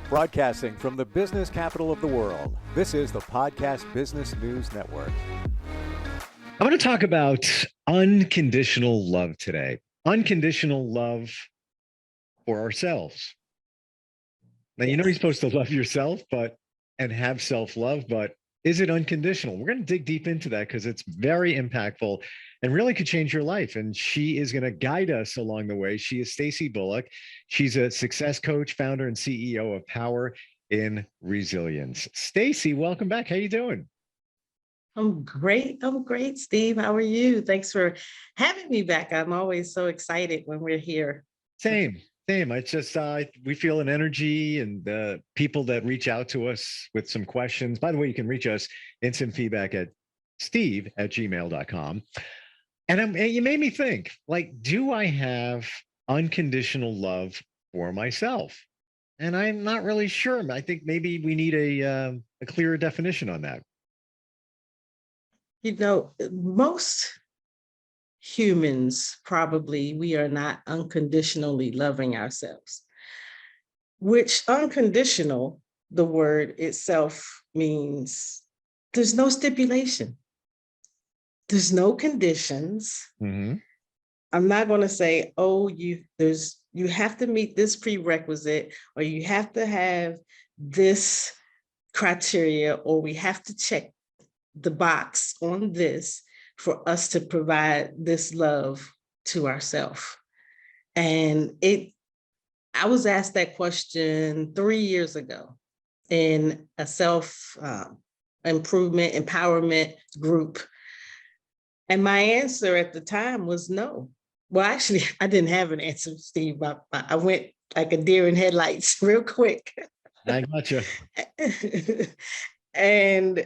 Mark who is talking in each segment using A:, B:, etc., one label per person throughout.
A: Broadcasting from the business capital of the world, this is the Podcast Business News Network.
B: I'm going to talk about unconditional love today. Unconditional love for ourselves. Now, you know you're supposed to love yourself, and have self-love, but is it unconditional? We're going to dig deep into that because it's very impactful and really could change your life. And she is going to guide us along the way. She is Stacey Bulluck. She's a success coach, founder, and CEO of Power in Resilience. Stacey, welcome back. How you doing?
C: I'm great. Steve. How are you? Thanks for having me back. I'm always so excited when we're here.
B: Same. It's just we feel an energy, and people that reach out to us with some questions. By the way, you can reach us instant feedback at steve@gmail.com. And you made me think, like, do I have unconditional love for myself? And I'm not really sure. I think maybe we need a clearer definition on that.
C: You know, most humans, probably, we are not unconditionally loving ourselves, which unconditional, the word itself means there's no stipulation. There's no conditions.
B: Mm-hmm.
C: I'm not going to say, oh, you have to meet this prerequisite, or you have to have this criteria, or we have to check the box on this for us to provide this love to ourselves. And I was asked that question 3 years ago in a self improvement, empowerment group. And my answer at the time was no. Well, actually, I didn't have an answer, Steve. I went like a deer in headlights real quick.
B: I gotcha.
C: And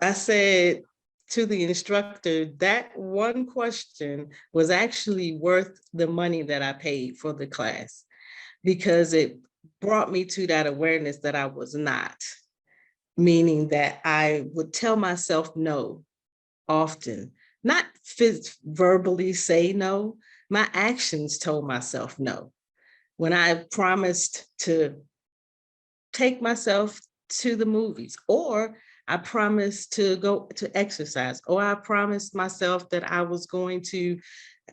C: I said to the instructor, that one question was actually worth the money that I paid for the class, because it brought me to that awareness that I was not, meaning that I would tell myself no often, not verbally say no. My actions told myself no. When I promised to take myself to the movies, or I promised to go to exercise, or I promised myself that I was going to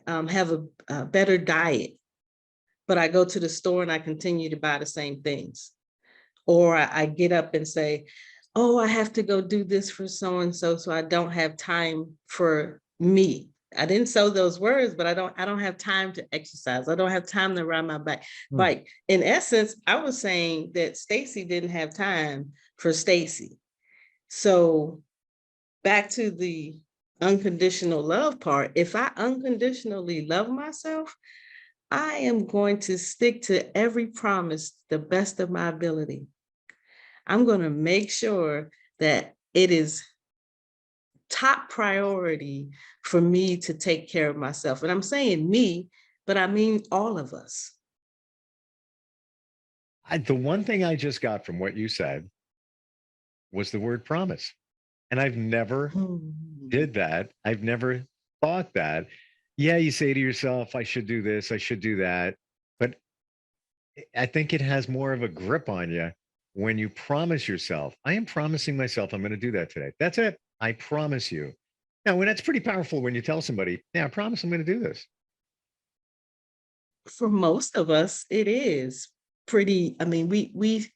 C: have a better diet, but I go to the store and I continue to buy the same things. Or I get up and say, oh, I have to go do this for so-and-so, so I don't have time for me. I didn't say those words, but I don't have time to exercise. I don't have time to ride my bike. Like, in essence, I was saying that Stacey didn't have time for Stacey. So back to the unconditional love part, if I unconditionally love myself, I am going to stick to every promise the best of my ability. I'm going to make sure that it is top priority for me to take care of myself. And I'm saying me, but I mean all of us.
B: The one thing I just got from what you said was the word promise. And I've never did that. I've never thought that. Yeah, you say to yourself, I should do this, I should do that. But I think it has more of a grip on you when you promise yourself, I am promising myself I'm going to do that today. That's it. I promise you. Now, when that's pretty powerful when you tell somebody, yeah, I promise I'm going to do this.
C: For most of us, it is pretty. I mean, we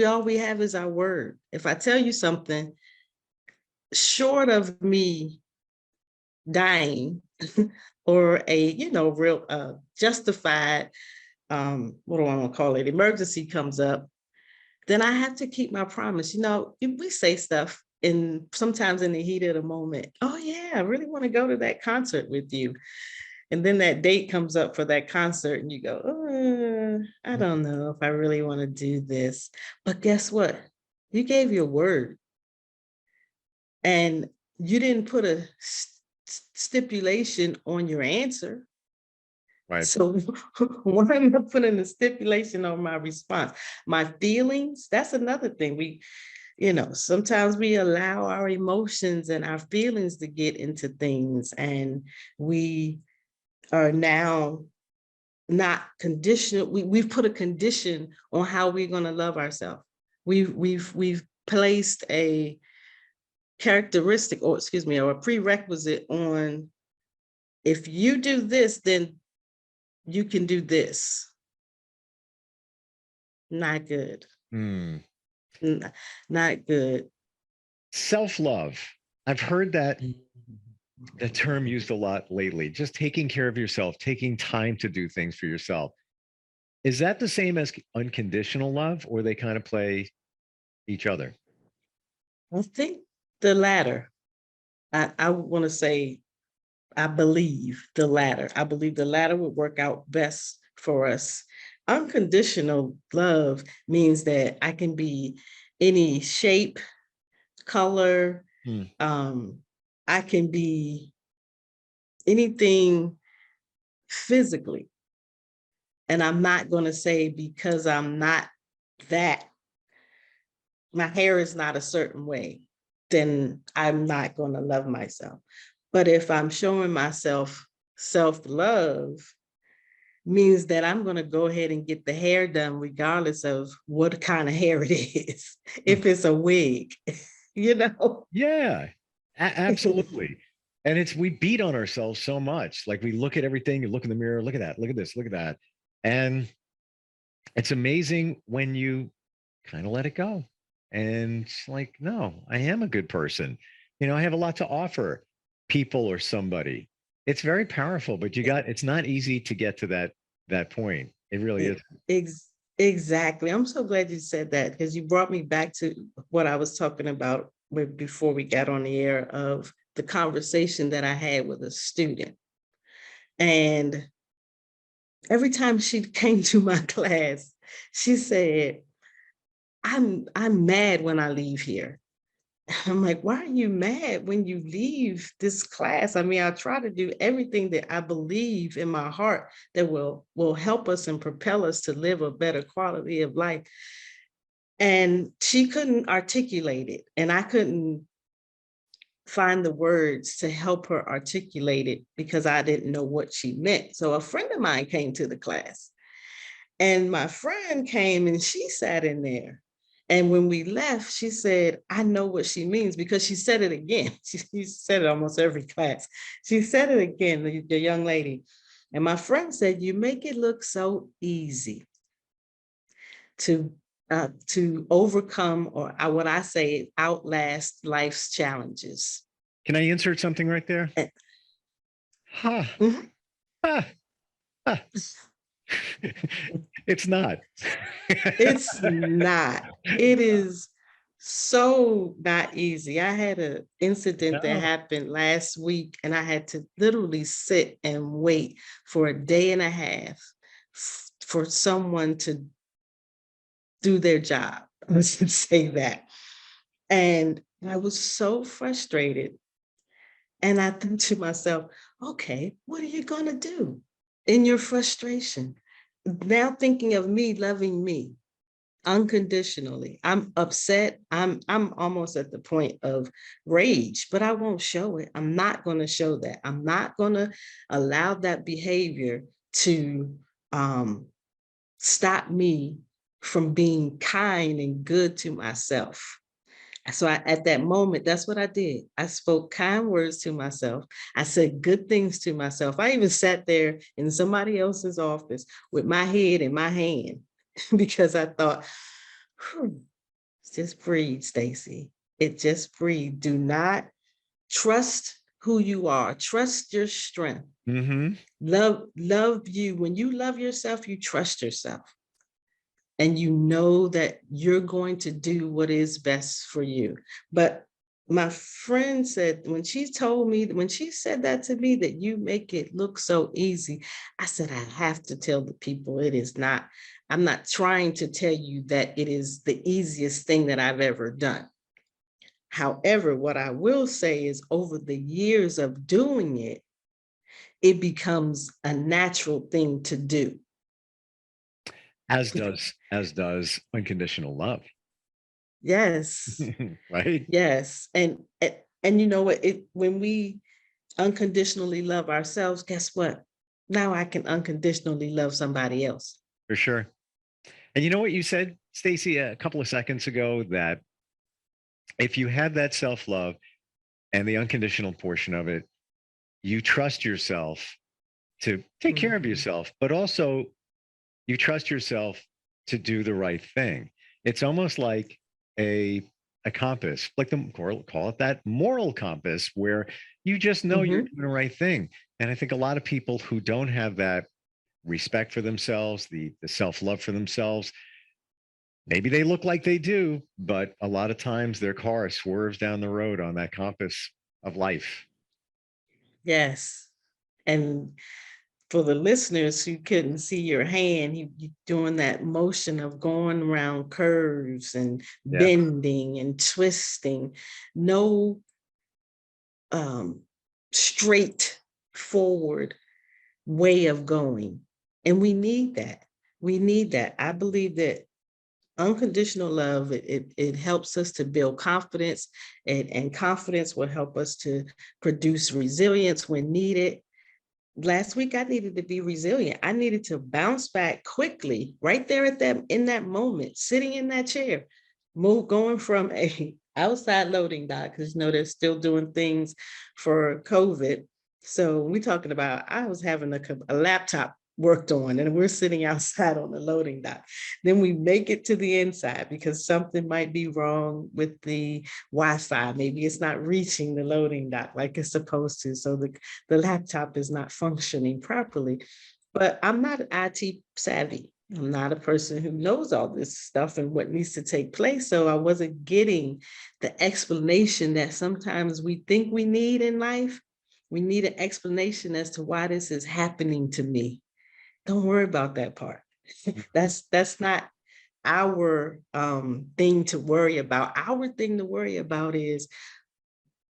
C: all we have is our word. If I tell you something, short of me dying or a real justified what do I want to call it, emergency comes up, then I have to keep my promise. We say stuff, and sometimes in the heat of the moment, oh yeah, I really want to go to that concert with you. And then that date comes up for that concert and you go, I don't know if I really want to do this. But guess what? You gave your word. And you didn't put a stipulation on your answer.
B: Right.
C: So why am I putting a stipulation on my response? My feelings, that's another thing. Sometimes we allow our emotions and our feelings to get into things, and we are now not conditional. We've put a condition on how we're going to love ourselves. We've placed a characteristic, or excuse me, or a prerequisite on, if you do this, then you can do this. Not good. Not good.
B: Self-love. I've heard that the term used a lot lately, just taking care of yourself, taking time to do things for yourself. Is that the same as unconditional love, or they kind of play each other?
C: I think the latter. I want to say, I believe the latter. I believe the latter would work out best for us. Unconditional love means that I can be any shape, color, I can be anything physically. And I'm not going to say, because I'm not that, my hair is not a certain way, then I'm not going to love myself. But if I'm showing myself self-love, means that I'm going to go ahead and get the hair done regardless of what kind of hair it is. If it's a wig, you know?
B: Yeah, absolutely. And we beat on ourselves so much. Like, we look at everything, you look in the mirror, look at that, look at this, look at that. And it's amazing when you kind of let it go. And it's like, no, I am a good person. I have a lot to offer people or somebody. It's very powerful, but it's not easy to get to that point. It really is.
C: Exactly. I'm so glad you said that, because you brought me back to what I was talking about before we got on the air, of the conversation that I had with a student. And every time she came to my class, she said, I'm mad when I leave here. I'm like, why are you mad when you leave this class? I mean, I try to do everything that I believe in my heart that will help us and propel us to live a better quality of life. And she couldn't articulate it, and I couldn't find the words to help her articulate it because I didn't know what she meant. So a friend of mine came to the class, and my friend came and she sat in there. And when we left, she said, I know what she means, because she said it again. She said it almost every class. She said it again, the young lady. And my friend said, you make it look so easy to overcome, or what I say, outlast life's challenges.
B: Can I insert something right there? Huh.
C: Mhm.
B: Huh. Huh. It's not.
C: It's not. It is so not easy. I had an incident that happened last week, and I had to literally sit and wait for a day and a half for someone to do their job. Let's just say that. And I was so frustrated. And I think to myself, okay, what are you going to do in your frustration? Now thinking of me loving me unconditionally. I'm upset. I'm almost at the point of rage, but I won't show it. I'm not going to show that. I'm not going to allow that behavior to stop me from being kind and good to myself. So at that moment, that's what I did. I spoke kind words to myself. I said good things to myself. I even sat there in somebody else's office with my head in my hand because I thought, just breathe, Stacey. Just breathe. Do not trust who you are. Trust your strength. Love you. When you love yourself, you trust yourself. And you know that you're going to do what is best for you. But my friend said, when she said that to me, that you make it look so easy, I said, I have to tell the people it is not. I'm not trying to tell you that it is the easiest thing that I've ever done. However, what I will say is, over the years of doing it, it becomes a natural thing to do.
B: As does unconditional love.
C: Yes.
B: Right?
C: Yes. And you know what, when we unconditionally love ourselves, guess what? now I can unconditionally love somebody else.
B: For sure. And you know what you said, Stacey, a couple of seconds ago, that if you have that self-love and the unconditional portion of it, you trust yourself to take care of
C: Mhm.
B: yourself, but also you trust yourself to do the right thing. It's almost like a a compass, like the call it that moral compass, where you just know you're
C: Mhm.
B: doing the right thing. And I think a lot of people who don't have that respect for themselves, the self-love for themselves, maybe they look like they do, but a lot of times their car swerves down the road on that compass of life.
C: Yes. And for the listeners who couldn't see your hand, you doing that motion of going around curves and
B: Yeah.
C: bending and twisting. No um, straight forward way of going. And we need that. We need that. I believe that unconditional love, it helps us to build confidence, and confidence will help us to produce resilience when needed. Last week I needed to be resilient. I needed to bounce back quickly right there at that in that moment, sitting in that chair, going from a outside loading dock, because you know they're still doing things for COVID. So we're talking about I was having a laptop worked on and we're sitting outside on the loading dock. Then we make it to the inside because something might be wrong with the Wi-Fi. Maybe it's not reaching the loading dock like it's supposed to. So the laptop is not functioning properly. But I'm not IT savvy. I'm not a person who knows all this stuff and what needs to take place. So I wasn't getting the explanation that sometimes we think we need in life. We need an explanation as to why this is happening to me. Don't worry about that part. That's not our thing to worry about. Our thing to worry about is,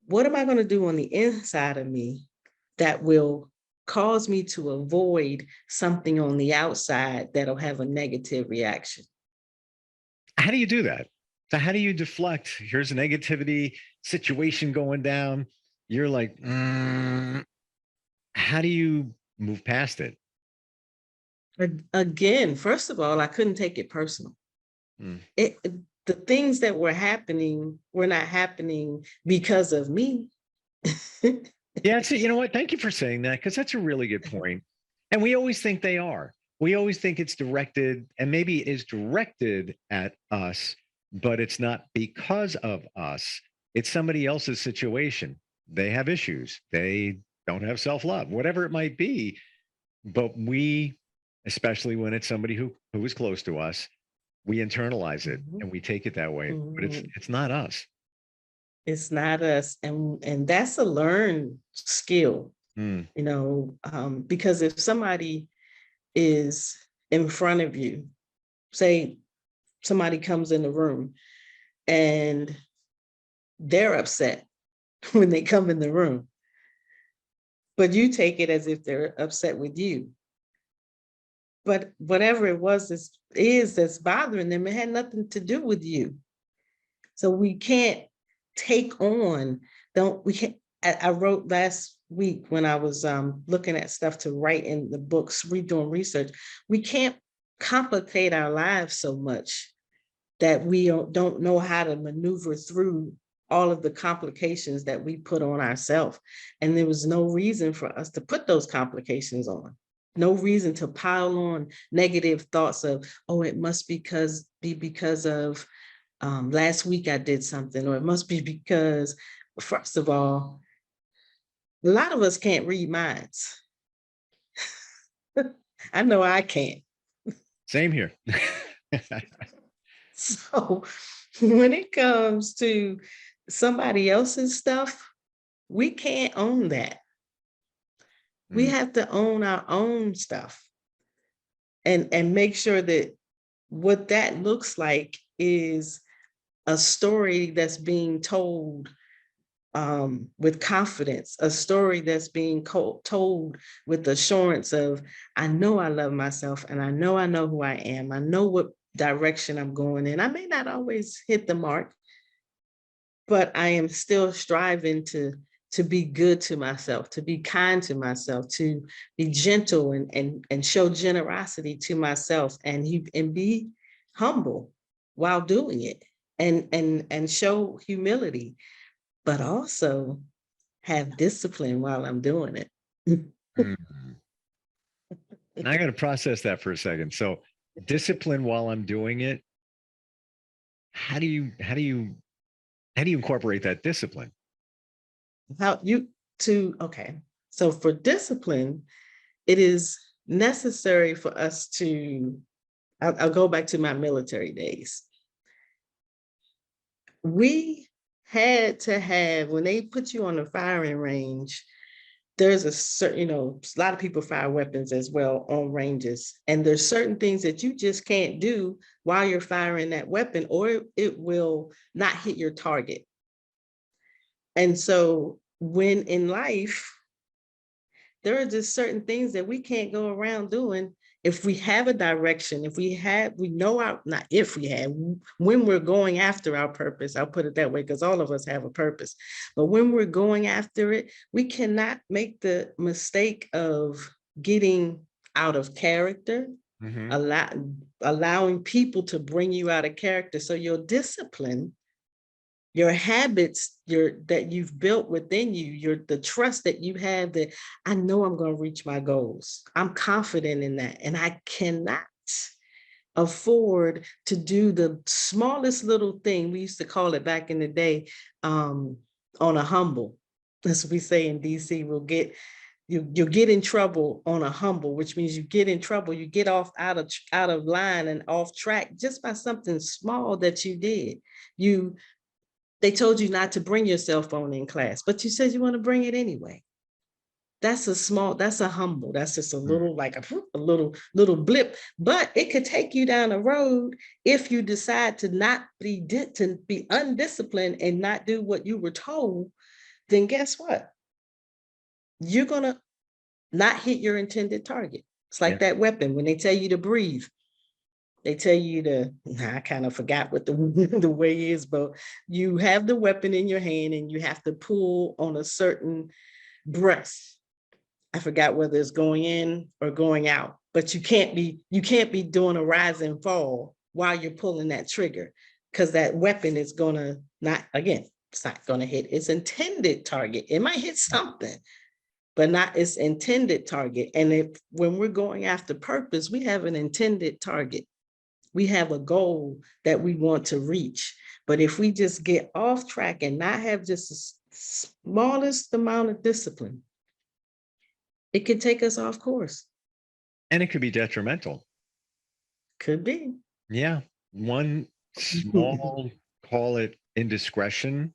C: what am I going to do on the inside of me that will cause me to avoid something on the outside that'll have a negative reaction?
B: How do you do that? So how do you deflect? Here's a negativity situation going down. You're like, how do you move past it?
C: Again, first of all, I couldn't take it personal.
B: Mm.
C: It the things that were not happening because of me.
B: Yeah, so you know what? Thank you for saying that, because that's a really good point. And we always think they are. We always think it's directed, and maybe it is directed at us, but it's not because of us. It's somebody else's situation. They have issues. They don't have self-love, whatever it might be. But we, especially when it's somebody who is close to us, we internalize it
C: Mhm,
B: and we take it that way. But it's
C: mhm.
B: it's not us.
C: It's not us, and that's a learned skill,
B: Mm.
C: because if somebody is in front of you, say somebody comes in the room and they're upset when they come in the room, but you take it as if they're upset with you. But whatever it was that's bothering them, it had nothing to do with you. So we can't take on, don't we can't, I wrote last week when I was looking at stuff to write in the books, redoing research, we can't complicate our lives so much that we don't know how to maneuver through all of the complications that we put on ourselves. And there was no reason for us to put those complications on. No reason to pile on negative thoughts of, oh, it must be because of last week I did something, or it must be because, first of all, a lot of us can't read minds. I know I can't.
B: Same here.
C: So when it comes to somebody else's stuff, we can't own that. We
B: Mm.
C: have to own our own stuff, and make sure that what that looks like is a story that's being told with confidence, a story that's being told with assurance of, I know I love myself and I know who I am. I know what direction I'm going in. I may not always hit the mark, but I am still striving to be good to myself, to be kind to myself, to be gentle and show generosity to myself, and be humble while doing it, and show humility, but also have discipline while I'm doing it.
B: Mm. Now I got to process that for a second. So discipline while I'm doing it. How do you incorporate that discipline?
C: Okay. So for discipline, it is necessary for us to, I'll go back to my military days. We had to have, when they put you on the firing range, there's a certain, a lot of people fire weapons as well on ranges. And there's certain things that you just can't do while you're firing that weapon, or it will not hit your target. And so when in life, there are just certain things that we can't go around doing. If we have a direction, when we're going after our purpose, I'll put it that way, because all of us have a purpose. But when we're going after it, we cannot make the mistake of getting out of character, allowing people to bring you out of character. So your discipline, your habits, that you've built within you, the trust that you have, that I know I'm going to reach my goals. I'm confident in that. And I cannot afford to do the smallest little thing. We used to call it back in the day, on a humble. As we say in DC, you'll get in trouble on a humble, which means you get in trouble, you get out of line and off track just by something small that you did. They told you not to bring your cell phone in class, but you said you want to bring it anyway. That's a humble. That's just a little, like a little blip, but it could take you down a road if you decide to be undisciplined and not do what you were told. Then guess what? You're going to not hit your intended target. It's like that weapon. When they tell you to breathe, they tell you I kind of forgot what the way is, but you have the weapon in your hand and you have to pull on a certain breath. I forgot whether it's going in or going out, but you can't be doing a rise and fall while you're pulling that trigger, because that weapon is it's not going to hit its intended target. It might hit something, but not its intended target. And when we're going after purpose, we have an intended target. We have a goal that we want to reach. But if we just get off track and not have just the smallest amount of discipline, it could take us off course.
B: And it could be detrimental.
C: Could be.
B: Yeah. One small, call it indiscretion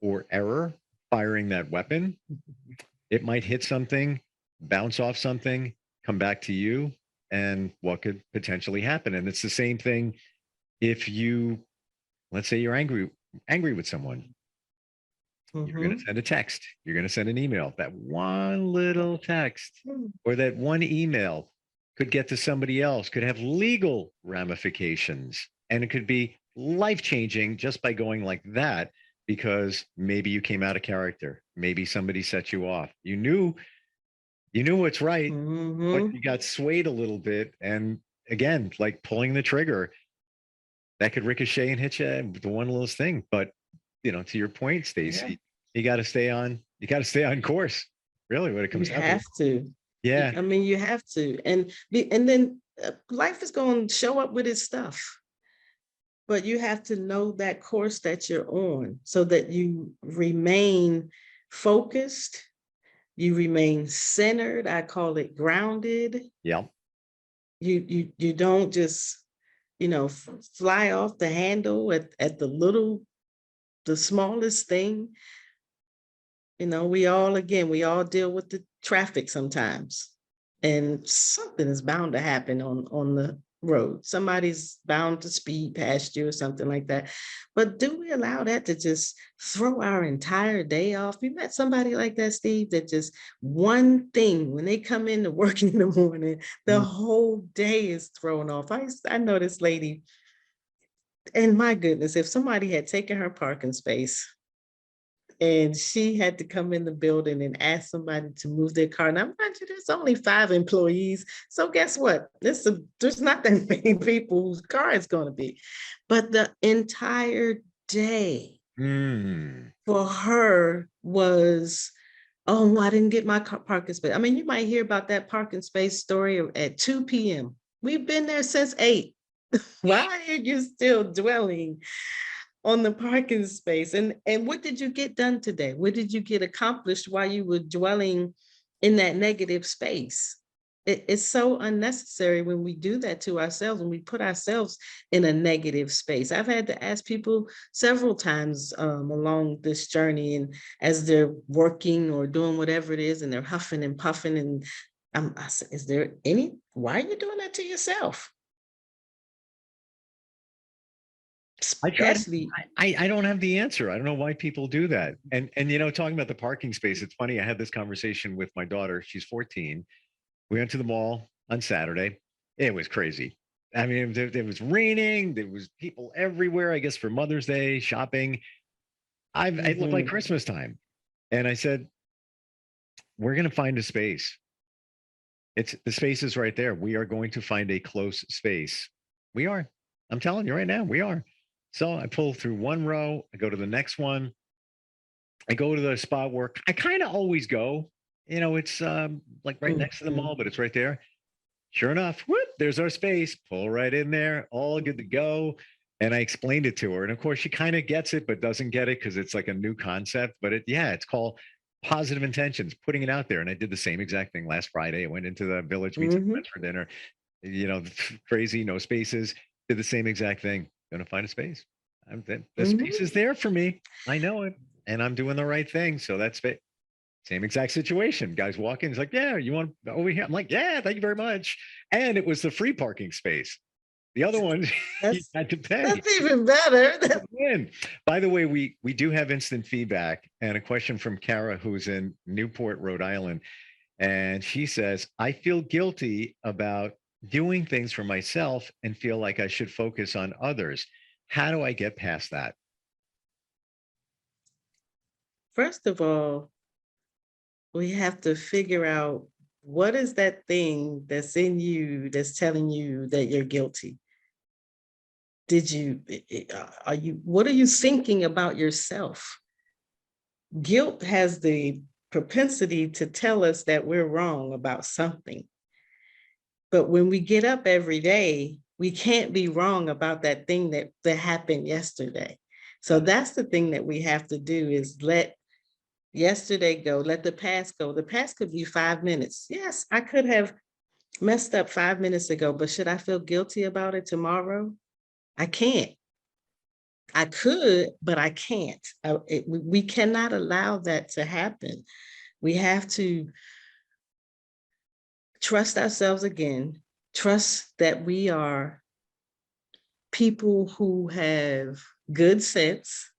B: or error, firing that weapon, it might hit something, bounce off something, come back to you, and what could potentially happen. And it's the same thing if let's say you're angry with someone. You're going to send a text. You're going to send an email. That one little text or that one email could get to somebody else, could have legal ramifications, and it could be life-changing just by going like that, because maybe you came out of character. Maybe somebody set you off. You knew what's right, but you got swayed a little bit. And again, like pulling the trigger, that could ricochet and hit you, the one little thing. But to your point, Stacey, you got to stay on course. Really, when it comes down to it.
C: You have to.
B: Yeah.
C: I mean, you have to. And then life is going to show up with its stuff. But you have to know that course that you're on so that you remain focused, you remain centered. I call it grounded.
B: Yeah.
C: You don't just, fly off the handle at the smallest thing. We all deal with the traffic sometimes, and something is bound to happen on the road. Somebody's bound to speed past you or something like that. But do we allow that to just throw our entire day off? You met somebody like that, Steve, that just one thing, when they come in to work in the morning, the whole day is thrown off. I know this lady, and my goodness, if somebody had taken her parking space and she had to come in the building and ask somebody to move their car. Now, mind you, there's only 5 employees. So guess what? There's not that many people whose car it's going to be. But the entire day for her was, oh, no, I didn't get my parking space. I mean, you might hear about that parking space story at 2 p.m. We've been there since 8. Why are you still dwelling on the parking space? And what did you get done today? What did you get accomplished while you were dwelling in that negative space? It's so unnecessary when we do that to ourselves, and we put ourselves in a negative space. I've had to ask people several times along this journey, and as they're working or doing whatever it is, and they're huffing and puffing, and I said, why are you doing that to yourself? Especially,
B: I don't have the answer. I don't know why people do that. And talking about the parking space, it's funny. I had this conversation with my daughter. She's 14. We went to the mall on Saturday. It was crazy. I mean, it was raining. There was people everywhere, I guess, for Mother's Day shopping. It looked like Christmas time. And I said, we're going to find a space. The space is right there. We are going to find a close space. We are. I'm telling you right now, we are. So I pull through one row. I go to the next one. I go to the spot where I kind of always go. It's like right next to the mall, but it's right there. Sure enough, whoop, there's our space. Pull right in there, all good to go. And I explained it to her. And of course, she kind of gets it, but doesn't get it because it's like a new concept. But it's called positive intentions, putting it out there. And I did the same exact thing last Friday. I went into the village, meet some friends for dinner. Crazy, no spaces. Did the same exact thing. Going to find a space. The space is there for me. I know it. And I'm doing the right thing. So that's it. Same exact situation. Guys walk in. He's like, yeah, you want over here? I'm like, yeah, thank you very much. And it was the free parking space. The other one, you had to pay.
C: That's even better.
B: By the way, we do have instant feedback and a question from Kara, who's in Newport, Rhode Island. And she says, I feel guilty about doing things for myself and feel like I should focus on others. How do I get past that?
C: First of all, we have to figure out, what is that thing that's in you that's telling you that you're guilty? What are you thinking about yourself? Guilt has the propensity to tell us that we're wrong about something. But when we get up every day, we can't be wrong about that thing that happened yesterday. So that's the thing that we have to do, is let yesterday go, let the past go. The past could be 5 minutes. Yes, I could have messed up 5 minutes ago, but should I feel guilty about it tomorrow? I can't. I could, but I can't. We cannot allow that to happen. We have to trust ourselves again, trust that we are people who have good sense.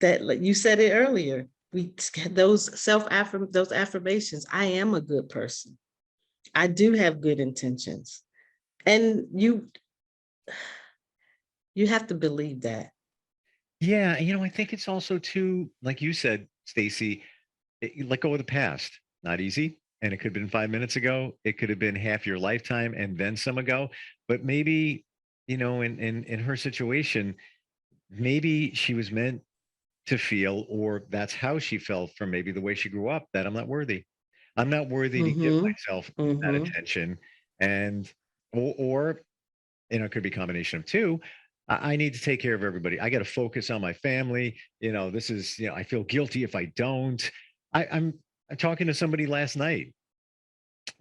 C: That, like you said it earlier, those affirmations. I am a good person. I do have good intentions. And you have to believe that.
B: Yeah, I think it's also too, like you said, Stacey, let go of the past. Not easy. And it could have been 5 minutes ago. It could have been half your lifetime and then some ago. But maybe, in her situation, maybe she was meant to feel, or that's how she felt from maybe the way she grew up, that I'm not worthy. I'm not worthy to give myself that attention. And, or it could be a combination of two. I need to take care of everybody. I got to focus on my family. This is, I feel guilty if I don't. I'm talking to somebody last night,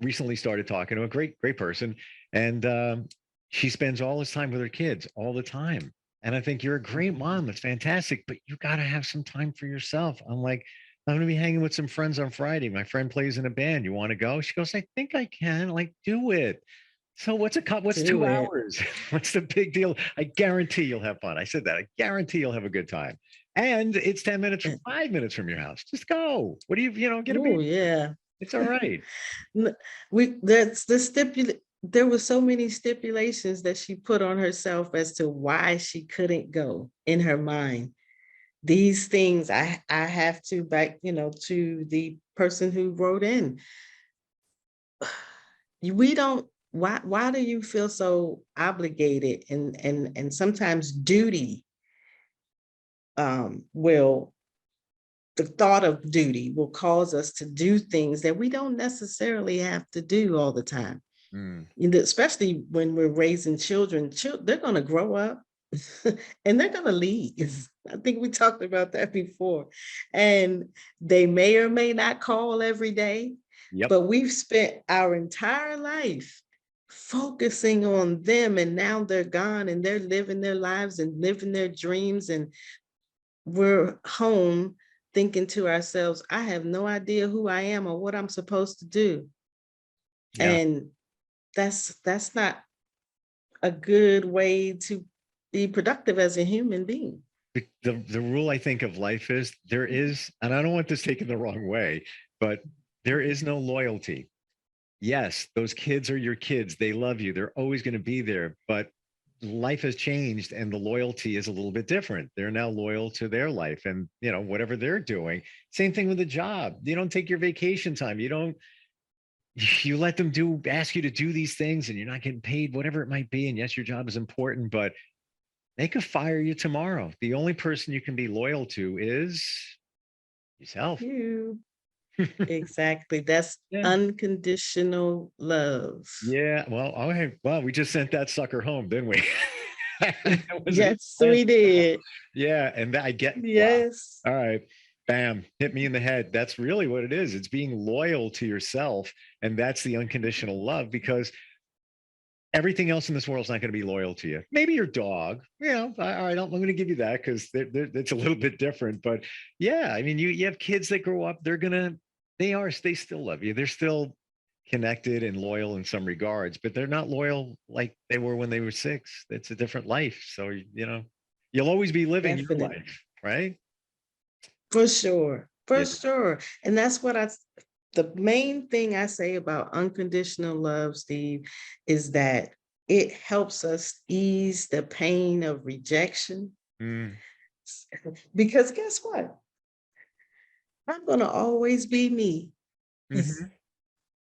B: recently started talking to a great person. And she spends all this time with her kids all the time. And I think you're a great mom. That's fantastic, but you got to have some time for yourself. I'm like, I'm going to be hanging with some friends on Friday. My friend plays in a band. You want to go? She goes, I think I can. Like, do it. So what's 2 hours? What's the big deal? I guarantee you'll have fun. I said that. I guarantee you'll have a good time. And it's 10 minutes, 5 minutes from your house. Just go. What do you, get a beer?
C: Yeah.
B: It's all right.
C: There were so many stipulations that she put on herself as to why she couldn't go in her mind. these things I have to back, to the person who wrote in. We don't, why do you feel so obligated, and sometimes duty will, the thought of duty will cause us to do things that we don't necessarily have to do all the time.
B: Mm.
C: Especially when we're raising children, they're going to grow up and they're going to leave. I think we talked about that before. And they may or may not call every day,
B: Yep.
C: but we've spent our entire life focusing on them, and now they're gone and they're living their lives and living their dreams, and we're home thinking to ourselves, I have no idea who I am or what I'm supposed to do.
B: Yeah.
C: And that's not a good way to be productive as a human being.
B: The rule I think of life is there is, and I don't want this taken the wrong way, but there is no loyalty. Yes, those kids are your kids. They love you. They're always going to be there. But life has changed and the loyalty is a little bit different. They're now loyal to their life and, whatever they're doing. Same thing with a job. You don't take your vacation time. You let them ask you to do these things and you're not getting paid, whatever it might be. And yes, your job is important, but they could fire you tomorrow. The only person you can be loyal to is yourself.
C: You exactly. That's
B: Yeah.
C: unconditional love.
B: Yeah. Well, okay. Well, we just sent that sucker home, didn't we?
C: Yes, we did.
B: Yeah. And I get,
C: Yes.
B: wow. All right. Bam, hit me in the head. That's really what it is. It's being loyal to yourself. And that's the unconditional love, because everything else in this world is not going to be loyal to you. Maybe your dog, all right, I'm going to give you that because it's a little bit different. But yeah, I mean, you have kids that grow up, they still love you. They're still connected and loyal in some regards, but they're not loyal like they were when they were 6. It's a different life. So, you'll always be living your
C: Definitely.
B: life, right?
C: For sure. For
B: Yeah.
C: sure. And that's what the main thing I say about unconditional love, Steve, is that it helps us ease the pain of rejection.
B: Mm.
C: Because guess what? I'm going to always be me.
B: Mm-hmm.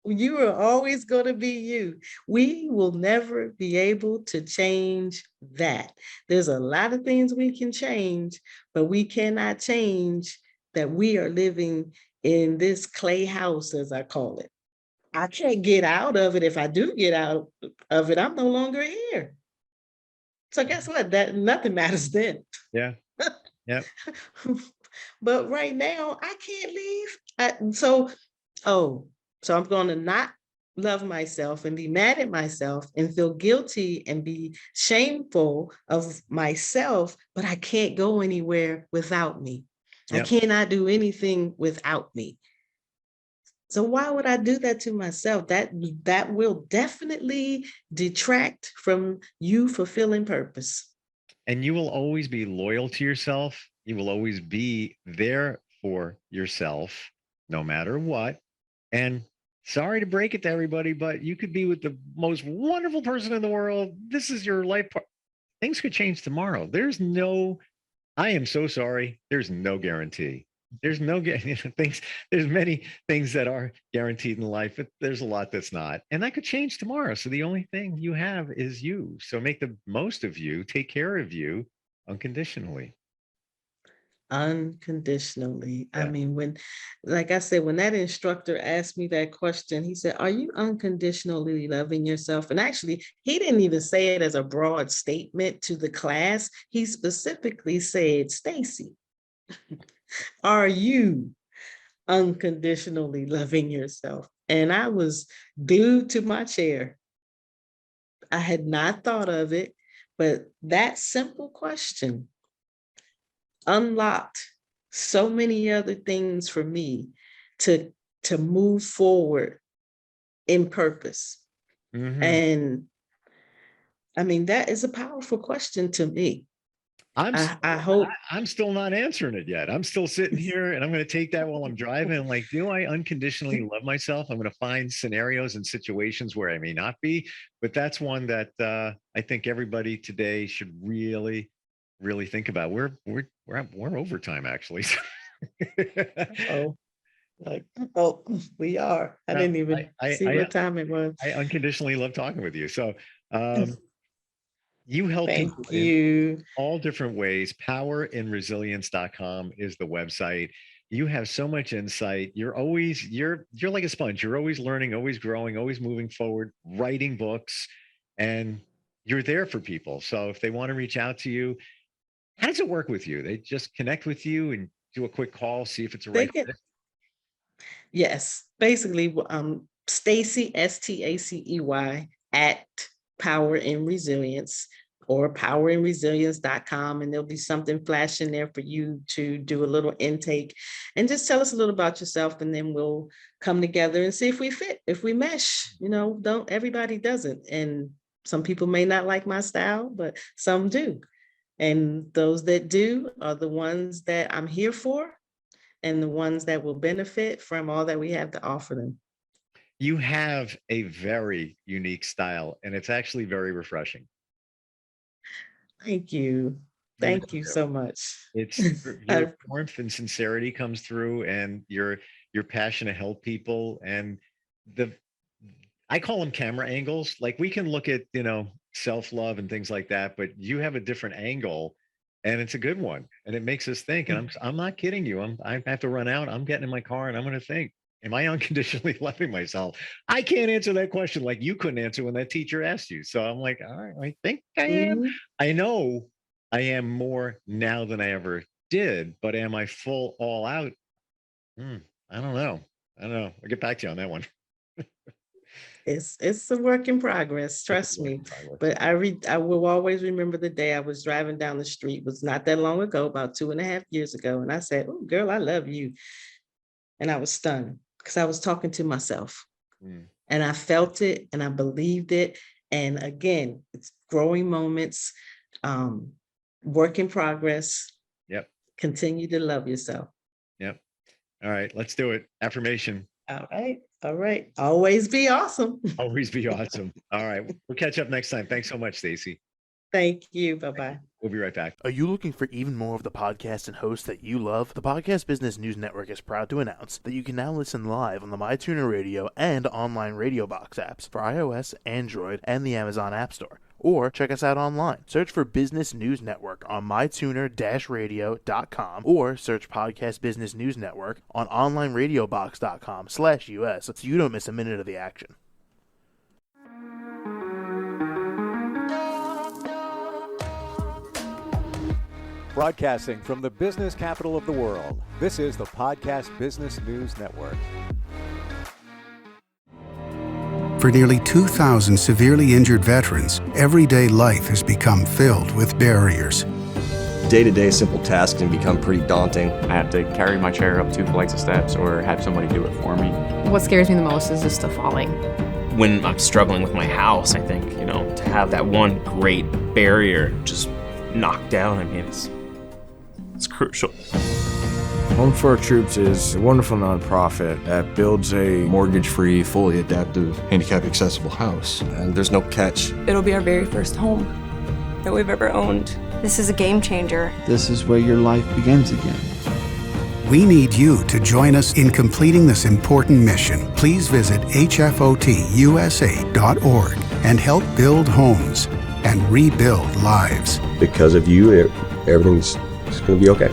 C: You are always going to be you. We will never be able to change that. There's a lot of things we can change, but we cannot change that we are living in this clay house, as I call it. I can't get out of it. If I do get out of it, I'm no longer here. So guess what? That nothing matters then.
B: Yeah. Yeah.
C: But right now, I can't leave. So I'm going to not love myself and be mad at myself and feel guilty and be shameful of myself, but I can't go anywhere without me. I
B: Yeah.
C: cannot do anything without me. So why would I do that to myself? That will definitely detract from you fulfilling purpose.
B: And you will always be loyal to yourself. You will always be there for yourself, no matter what. And sorry to break it to everybody, but you could be with the most wonderful person in the world. This is your life. Things could change tomorrow. I am so sorry. There's no guarantee. There's no things. There's many things that are guaranteed in life, but there's a lot that's not, and that could change tomorrow. So the only thing you have is you. So make the most of you. Take care of you unconditionally.
C: Unconditionally. I
B: Yeah.
C: mean, like I said, when that instructor asked me that question, he said, are you unconditionally loving yourself? And actually, he didn't even say it as a broad statement to the class. He specifically said, Stacey, are you unconditionally loving yourself? And I was glued to my chair. I had not thought of it, but that simple question unlocked so many other things for me to move forward in purpose.
B: Mm-hmm.
C: And I mean, that is a powerful question to me. I hope
B: I'm still not answering it yet. I'm still sitting here and I'm going to take that while I'm driving. I'm like, do I unconditionally love myself? I'm going to find scenarios and situations where I may not be, but that's one that I think everybody today should really, really think about. We're overtime actually.
C: Oh, like, oh, we are. I
B: No,
C: didn't even see
B: I
C: what time it was.
B: I unconditionally love talking with you. So you help
C: Thank
B: people in
C: you.
B: all different ways. Powerandresilience.com is the website. You have so much insight. You're like a sponge. You're always learning, always growing, always moving forward, writing books, and you're there for people. So if they want to reach out to you, how does it work with you? They just connect with you and do a quick call, see if it's a
C: They
B: right
C: can,
B: fit.
C: yes, basically, Stacey, Stacey at Power and Resilience, or powerandresilience.com, and there'll be something flashing there for you to do a little intake and just tell us a little about yourself, and then we'll come together and see if we fit, if we mesh. Don't everybody doesn't, and some people may not like my style, but some do. And those that do are the ones that I'm here for, and the ones that will benefit from all that we have to offer them.
B: You have a very unique style, and it's actually very refreshing.
C: Thank you. Thank you so much.
B: It's your warmth and sincerity comes through, and your passion to help people, and I call them camera angles. Like, we can look at, self-love and things like that, but you have a different angle, and it's a good one, and it makes us think. And I'm not kidding you. I have to run out. I'm getting in my car and I'm going to think, am I unconditionally loving myself? I can't answer that question like you couldn't answer when that teacher asked you. So I'm like, all right, I think I am. I know I am more now than I ever did, but am I full all out? I don't know. I'll get back to you on that one.
C: It's a work in progress, trust me. But I will always remember the day I was driving down the street. It was not that long ago, about 2.5 years ago. And I said, "Oh, girl, I love you." And I was stunned because I was talking to myself. And I felt it and I believed it. And again, it's growing moments, work in progress.
B: Yep.
C: Continue to love yourself.
B: Yep. All right, let's do it. Affirmation.
C: All right. All right. Always be awesome.
B: Always be awesome. All right. We'll catch up next time. Thanks so much, Stacey.
C: Thank you. Bye-bye.
B: We'll be right back.
D: Are you looking for even more of the podcasts and hosts that you love? The Podcast Business News Network is proud to announce that you can now listen live on the MyTuner Radio and online Radio Box apps for iOS, Android, and the Amazon App Store. Or check us out online. Search for Business News Network on mytuner-radio.com, or search Podcast Business News Network on onlineradiobox.com/US so you don't miss a minute of the action.
A: Broadcasting from the business capital of the world, this is the Podcast Business News Network.
E: For nearly 2,000 severely injured veterans, everyday life has become filled with barriers.
F: Day-to-day simple tasks can become pretty daunting.
G: I have to carry my chair up 2 flights of steps or have somebody do it for me.
H: What scares me the most is just the falling.
I: When I'm struggling with my house, I think, to have that one great barrier just knocked down, it's crucial.
J: Home for Our Troops is a wonderful nonprofit that builds a
F: mortgage-free, fully adaptive, handicap-accessible house. And there's no catch.
K: It'll be our very first home that we've ever owned.
L: This is a game changer.
M: This is where your life begins again.
E: We need you to join us in completing this important mission. Please visit hfotusa.org and help build homes and rebuild lives.
F: Because of you, everything's going to be okay.